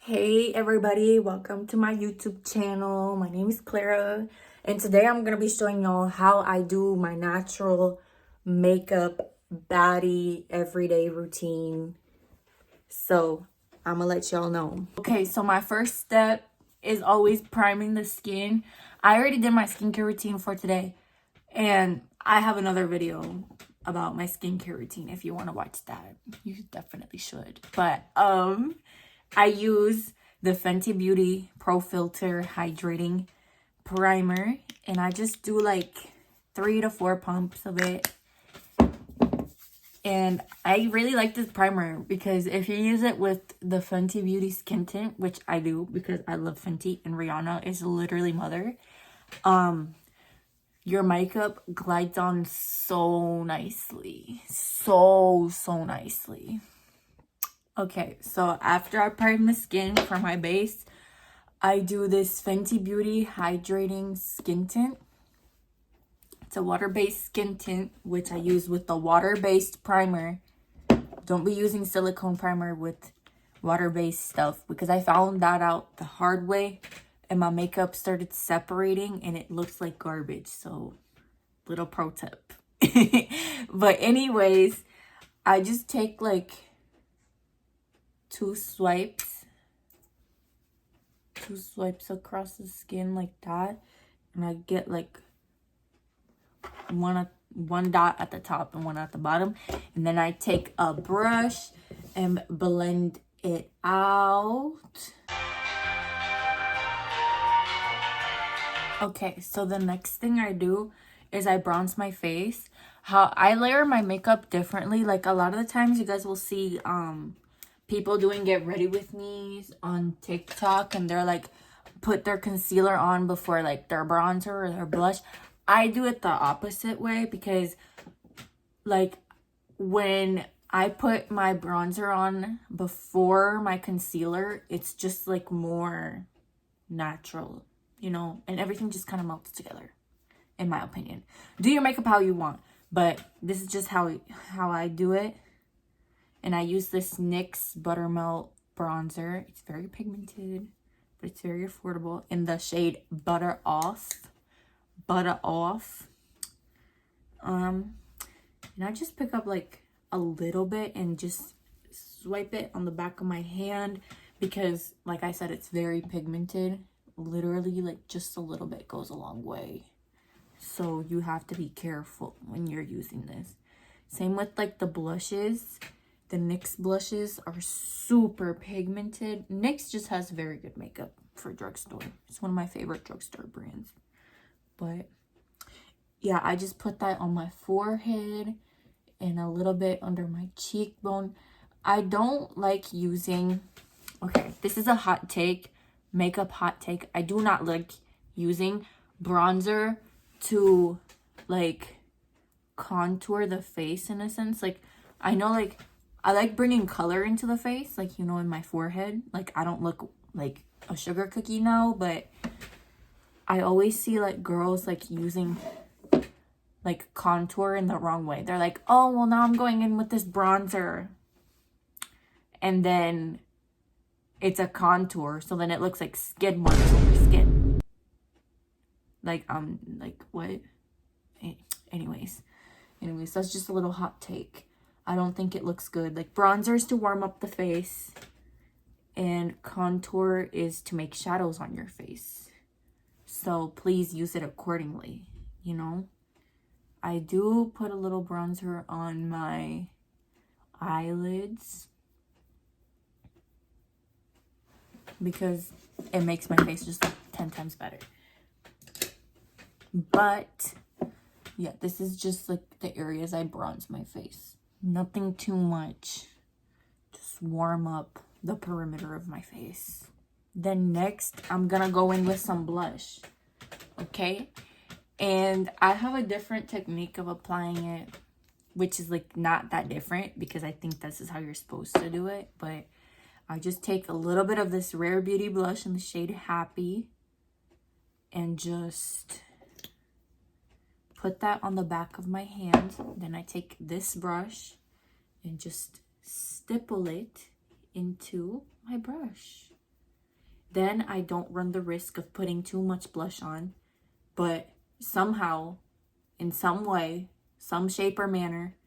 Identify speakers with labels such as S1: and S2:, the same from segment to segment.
S1: Hey everybody, welcome to my YouTube channel. My name is Clara and today I'm going to be showing y'all how I do my natural makeup baddie everyday routine. So I'm going to let y'all know. Okay, so my first step is always priming the skin. I already did my skincare routine for today and I have another video about my skincare routine. If you want to watch that, you definitely should. But I use the Fenty Beauty Pro Filter Hydrating Primer. And I just do like 3 to 4 pumps of it. And I really like this primer because if you use it with the Fenty Beauty Skin Tint, which I do because I love Fenty and Rihanna is literally mother. Your makeup glides on so nicely. So nicely. Okay, so after I prime the skin for my base, I do this Fenty Beauty Hydrating Skin Tint. It's a water-based skin tint, which I use with the water-based primer. Don't be using silicone primer with water-based stuff because I found that out the hard way and my makeup started separating and it looks like garbage. So, little pro tip. But anyways, I just take like 2 swipes across the skin like that, and I get like one dot at the top and one at the bottom, and then I take a brush and blend it out. Okay, so the next thing I do is I bronze my face. How I layer my makeup differently, like a lot of the times you guys will see people doing get ready with me's on TikTok and they're like put their concealer on before like their bronzer or their blush. I do it the opposite way because like when I put my bronzer on before my concealer, it's just like more natural, you know, and everything just kind of melts together, in my opinion. Do your makeup how you want, but this is just how I do it. And I use this NYX Buttermelt bronzer. It's very pigmented, but it's very affordable in the shade Butter Off. And I just pick up like a little bit and just swipe it on the back of my hand because, like I said, it's very pigmented. Literally, like just a little bit goes a long way. So you have to be careful when you're using this. Same with like the blushes. The NYX blushes are super pigmented. NYX just has very good makeup for drugstore. It's one of my favorite drugstore brands. But yeah, I just put that on my forehead and a little bit under my cheekbone. I don't like using, okay, this is a hot take, makeup hot take. I do not like using bronzer to like contour the face in a sense. Like I know like I like bringing color into the face, like, you know, in my forehead. Like I don't look like a sugar cookie now, but I always see like girls like using like contour in the wrong way. They're like, oh, well, now I'm going in with this bronzer. And then it's a contour. So then it looks like skid marks on your skin. Like what? Anyways, that's just a little hot take. I don't think it looks good. Like bronzer is to warm up the face. And contour is to make shadows on your face. So please use it accordingly, you know? I do put a little bronzer on my eyelids because it makes my face just like 10 times better. But yeah, this is just like the areas I bronze my face. Nothing too much. Just warm up the perimeter of my face. Then next, I'm gonna go in with some blush. Okay? And I have a different technique of applying it, which is like not that different because I think this is how you're supposed to do it. But I just take a little bit of this Rare Beauty blush in the shade Happy and just put that on the back of my hand. Then I take this brush and just stipple it into my brush. then I don't run the risk of putting too much blush on. But somehow, in some way, some shape or manner,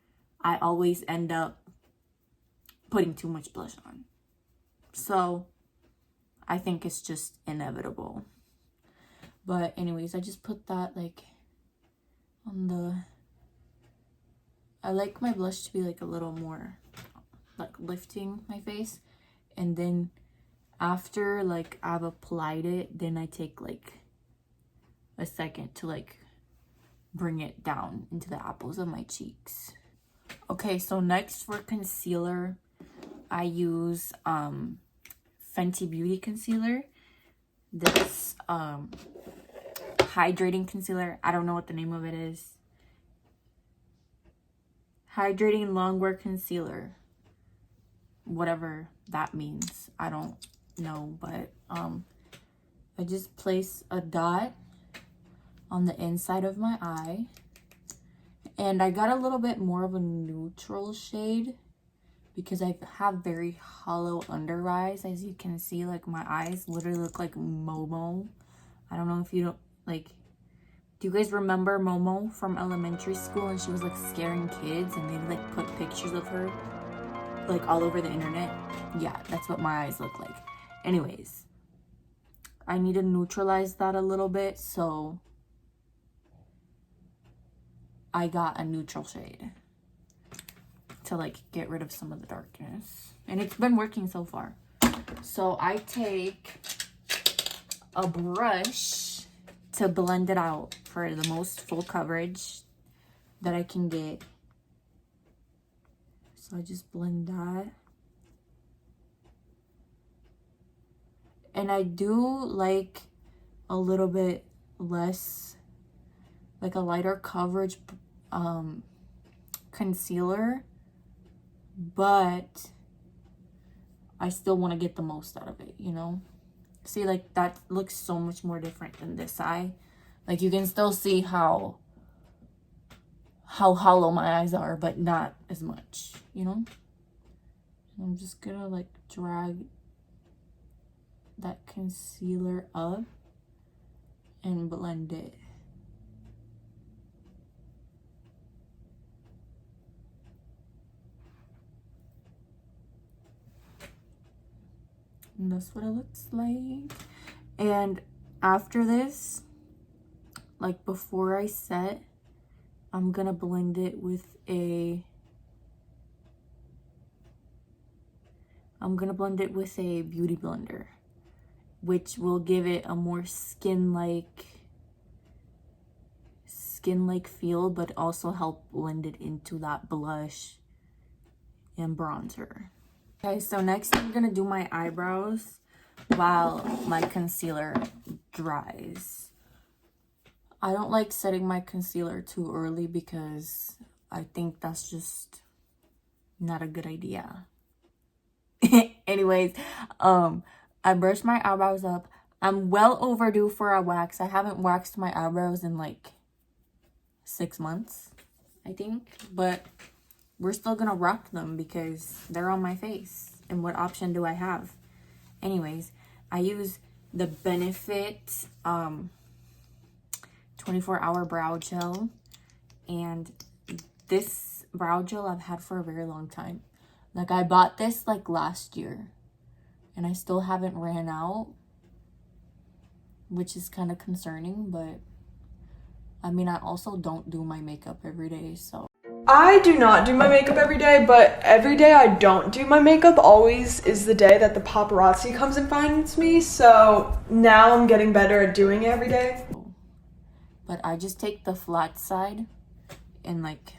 S1: I always end up putting too much blush on. So I think it's just inevitable. But anyways, I just put that like on the... I like my blush to be like a little more like lifting my face. And then after like I've applied it, then I take like a second to like bring it down into the apples of my cheeks. Okay, so next for concealer, I use Fenty Beauty concealer. This hydrating concealer. I don't know what the name of it is. Hydrating longwear concealer. Whatever that means. I don't know, but I just place a dot on the inside of my eye. And I got a little bit more of a neutral shade because I have very hollow under eyes. As you can see, like my eyes literally look like Momo. I don't know if you don't like, do you guys remember Momo from elementary school? And she was like scaring kids and they like put pictures of her like all over the internet. Yeah, that's what my eyes look like. Anyways, I need to neutralize that a little bit, so I got a neutral shade to like get rid of some of the darkness, and it's been working so far. So I take a brush to blend it out for the most full coverage that I can get. So I just blend that. And I do like a little bit less, like a lighter coverage concealer, but I still want to get the most out of it, you know? See, like that looks so much more different than this eye. Like you can still see how hollow my eyes are, but not as much, you know? I'm just gonna like drag that concealer up and blend it. And that's what it looks like. And after this, like before I set, I'm gonna blend it with a beauty blender, which will give it a more skin-like feel, but also help blend it into that blush and bronzer. Okay, so next I'm gonna do my eyebrows while my concealer dries. I don't like setting my concealer too early because I think that's just not a good idea. Anyways, I brushed my eyebrows up. I'm well overdue for a wax. I haven't waxed my eyebrows in like 6 months, I think, but we're still gonna rock them because they're on my face. And what option do I have? Anyways, I use the Benefit 24-hour brow gel, and this brow gel I've had for a very long time. Like I bought this like last year and I still haven't ran out, which is kind of concerning, but I mean, I also don't do my makeup every day, so.
S2: I do not do my makeup every day, but every day I don't do my makeup always is the day that the paparazzi comes and finds me, so now I'm getting better at doing it every day.
S1: But I just take the flat side and like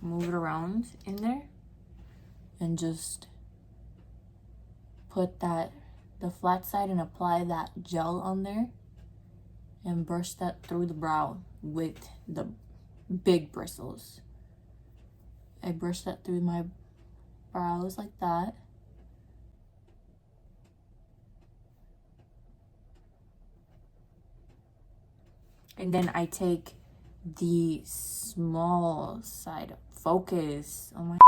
S1: move it around in there and just put the flat side and apply that gel on there and brush that through the brow with the big bristles. I brush that through my brows like that. And then I take the small side. Focus. Oh my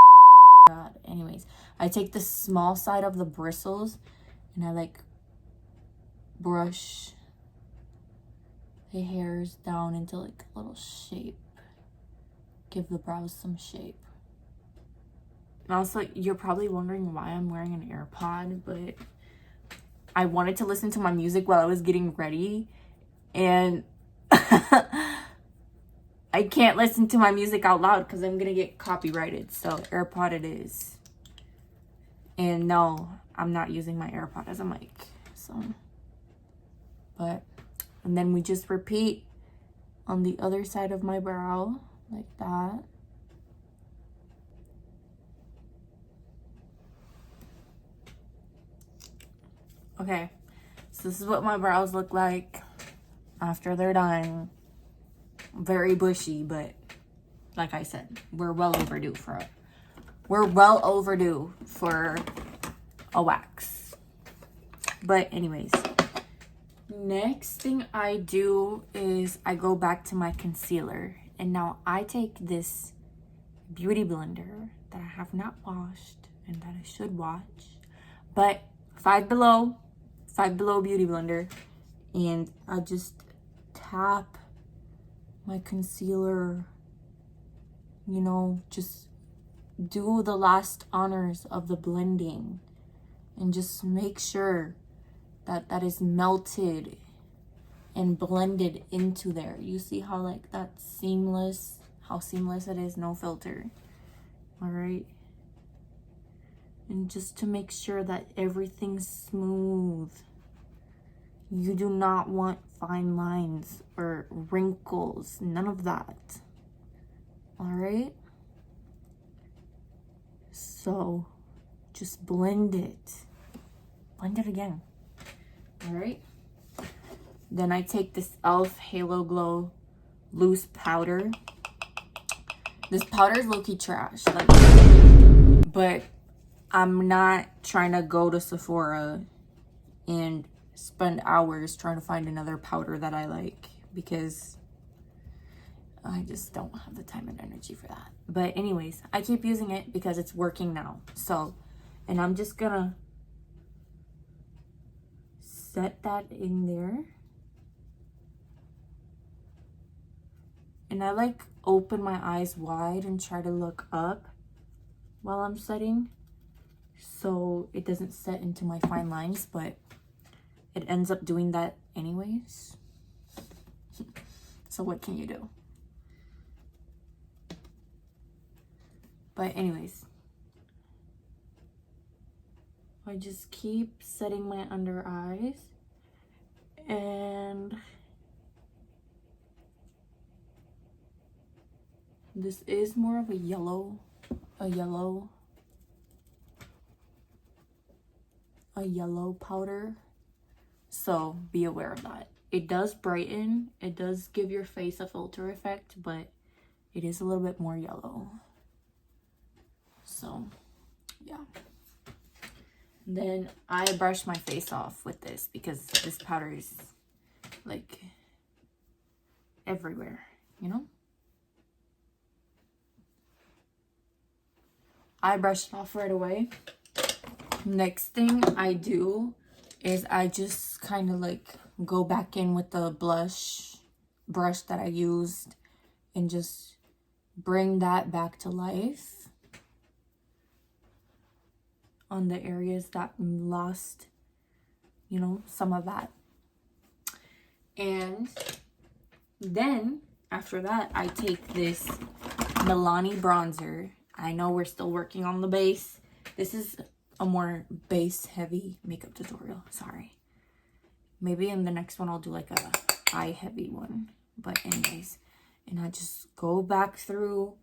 S1: God. Anyways, I take the small side of the bristles and I like brush the hairs down into like a little shape. Give the brows some shape. And also, you're probably wondering why I'm wearing an AirPod, but I wanted to listen to my music while I was getting ready, and I can't listen to my music out loud because I'm gonna get copyrighted. So AirPod it is. And no, I'm not using my AirPod as a mic. So, but, and then we just repeat on the other side of my brow like that. Okay, so this is what my brows look like after they're done. Very bushy, but like I said, we're well overdue for it. We're well overdue for a wax. But anyways, next thing I do is I go back to my concealer. And now I take this beauty blender that I have not washed and that I should wash. But Five Below beauty blender. And I just tap my concealer, you know, just do the last honors of the blending and just make sure that that is melted and blended into there. You see how like that's seamless, how seamless it is, no filter. All right, and just to make sure that everything's smooth. You do not want fine lines or wrinkles, none of that. All right, so just blend it again. All right, then I take this e.l.f. Halo Glow loose powder. This powder is low-key trash, like, but I'm not trying to go to Sephora and spend hours trying to find another powder that I like, because I just don't have the time and energy for that. But anyways, I keep using it because it's working now. So, and I'm just gonna set that in there. And I like open my eyes wide and try to look up while I'm setting, so it doesn't set into my fine lines, but it ends up doing that anyways. So what can you do? But anyways, I just keep setting my under eyes, and this is more of a yellow powder, so be aware of that. It does brighten, it does give your face a filter effect, but it is a little bit more yellow. So yeah, then I brush my face off with this because this powder is like everywhere, you know. I brush it off right away. Next thing I do is I just kind of like go back in with the blush brush that I used and just bring that back to life on the areas that lost, you know, some of that. And then after that, I take this Milani bronzer. I know we're still working on the base. This is a more base heavy makeup tutorial, sorry. Maybe in the next one I'll do like a eye heavy one. But anyways, and I just go back through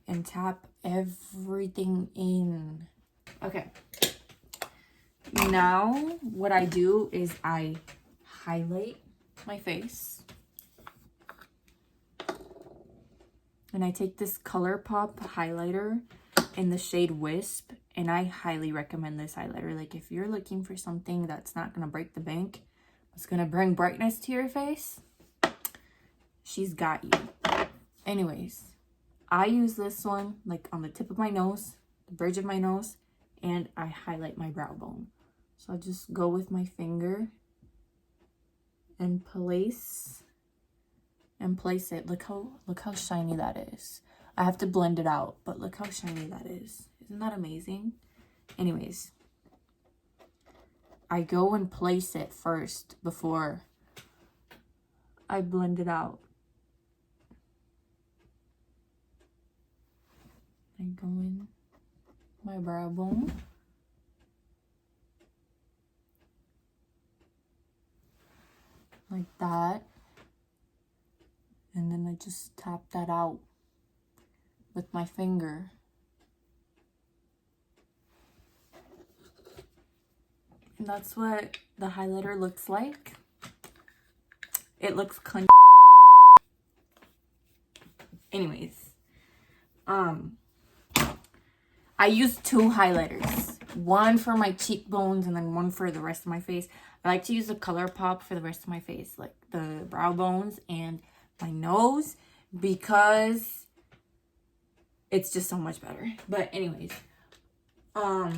S1: and tap everything in. Okay. Now what I do is I highlight my face. And I take this ColourPop highlighter in the shade Wisp, and I highly recommend this highlighter. Like, if you're looking for something that's not gonna break the bank, it's gonna bring brightness to your face, she's got you. Anyways, I use this one like on the tip of my nose, the bridge of my nose, and I highlight my brow bone. So I just go with my finger and place it. Look how shiny that is. I have to blend it out, but look how shiny that is. Isn't that amazing? Anyways, I go and place it first before I blend it out. I go in my brow bone. Like that. And then I just tap that out with my finger. And that's what the highlighter looks like. It looks anyways. I use 2 highlighters. One for my cheekbones and then one for the rest of my face. I like to use the ColourPop for the rest of my face, like the brow bones and my nose, because it's just so much better. But anyways, I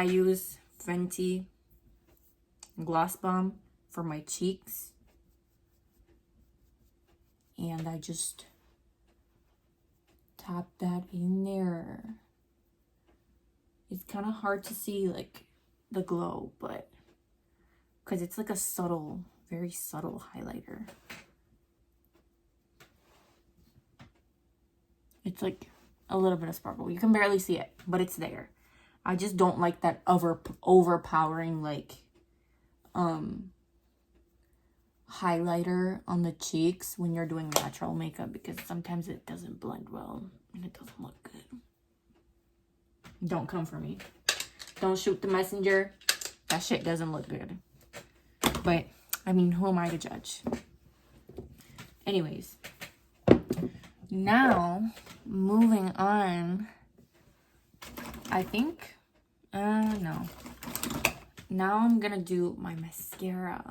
S1: use Fenty Gloss Bomb for my cheeks, and I just tap that in there. It's kind of hard to see like the glow, but because it's like a subtle, very subtle highlighter. It's like a little bit of sparkle. You can barely see it, but it's there. I just don't like that overpowering like highlighter on the cheeks when you're doing natural makeup, because sometimes it doesn't blend well and it doesn't look good. Don't come for me. Don't shoot the messenger. That shit doesn't look good. But I mean, who am I to judge? Anyways, now moving on. I think no. Now I'm gonna do my mascara.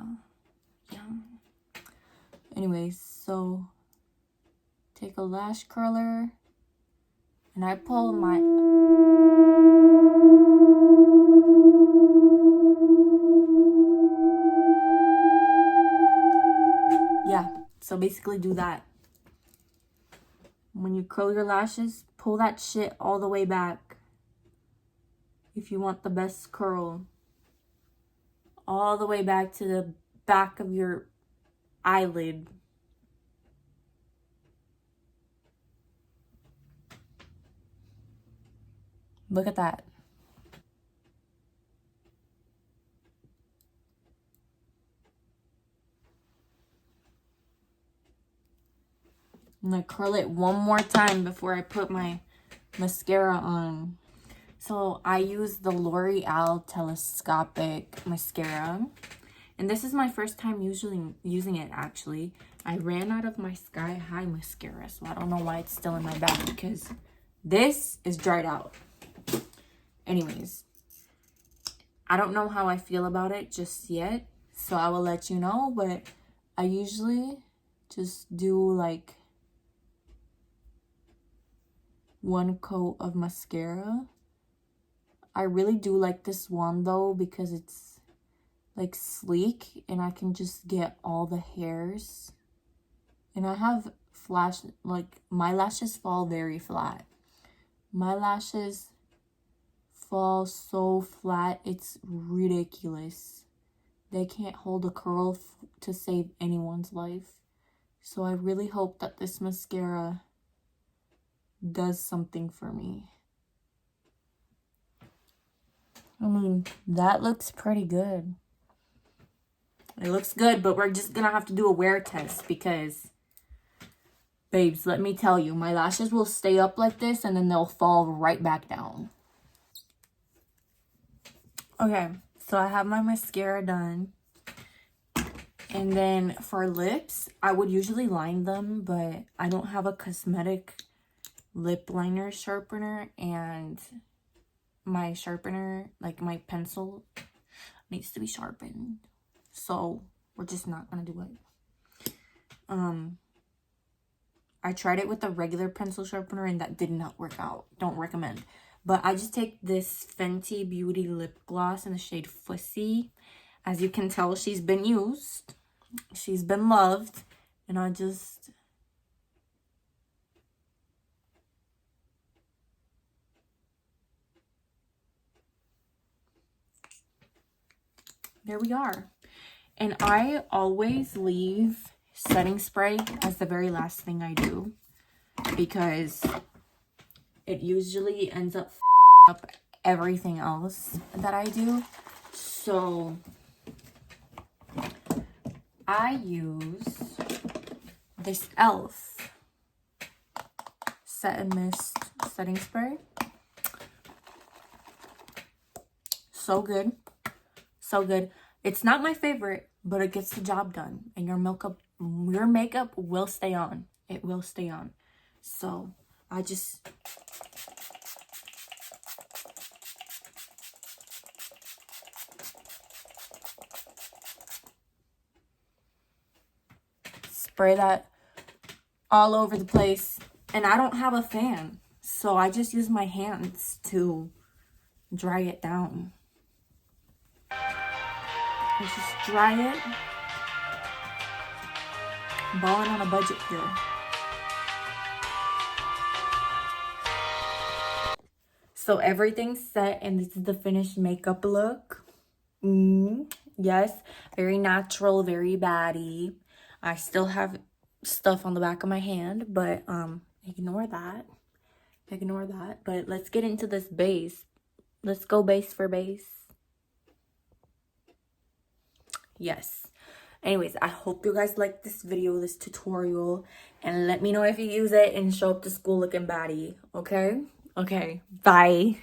S1: Yeah. Anyways, so take a lash curler and I pull my so basically do that. When you curl your lashes, pull that shit all the way back. If you want the best curl. All the way back to the back of your eyelid. Look at that. I'm gonna curl it one more time before I put my mascara on. So I use the L'Oreal Telescopic Mascara. And this is my first time using it, actually. I ran out of my Sky High mascara, so I don't know why it's still in my bag, because this is dried out. Anyways, I don't know how I feel about it just yet, so I will let you know, but I usually just do like 1 coat of mascara. I really do like this one though, because it's like sleek and I can just get all the hairs. And I have like my lashes fall very flat. My lashes fall so flat, it's ridiculous. They can't hold a curl to save anyone's life. So I really hope that this mascara does something for me. I mean, that looks pretty good. It looks good, but we're just gonna have to do a wear test because, babes, let me tell you, my lashes will stay up like this and then they'll fall right back down. Okay, so I have my mascara done. And then for lips, I would usually line them, but I don't have a cosmetic lip liner sharpener, and my sharpener, like my pencil, needs to be sharpened. So we're just not gonna do it. I tried it with a regular pencil sharpener and that did not work out. Don't recommend. But I just take this Fenty Beauty lip gloss in the shade Fussy. As you can tell, she's been used. She's been loved. And I just... there we are. And I always leave setting spray as the very last thing I do, because it usually ends up up everything else that I do. So I use this e.l.f. Set and Mist setting spray. So good. So good. It's not my favorite, but it gets the job done. And your makeup will stay on. It will stay on. So I just... spray that all over the place. And I don't have a fan, so I just use my hands to dry it down. I just dry it. Balling on a budget here. So everything's set, and this is the finished makeup look. Yes, very natural, very baddie. I still have stuff on the back of my hand, but ignore that. Ignore that. But let's get into this base. Let's go base for base. Yes. Anyways, I hope you guys liked this video, this tutorial, and let me know if you use it and show up to school looking baddie. Okay? Okay. Bye.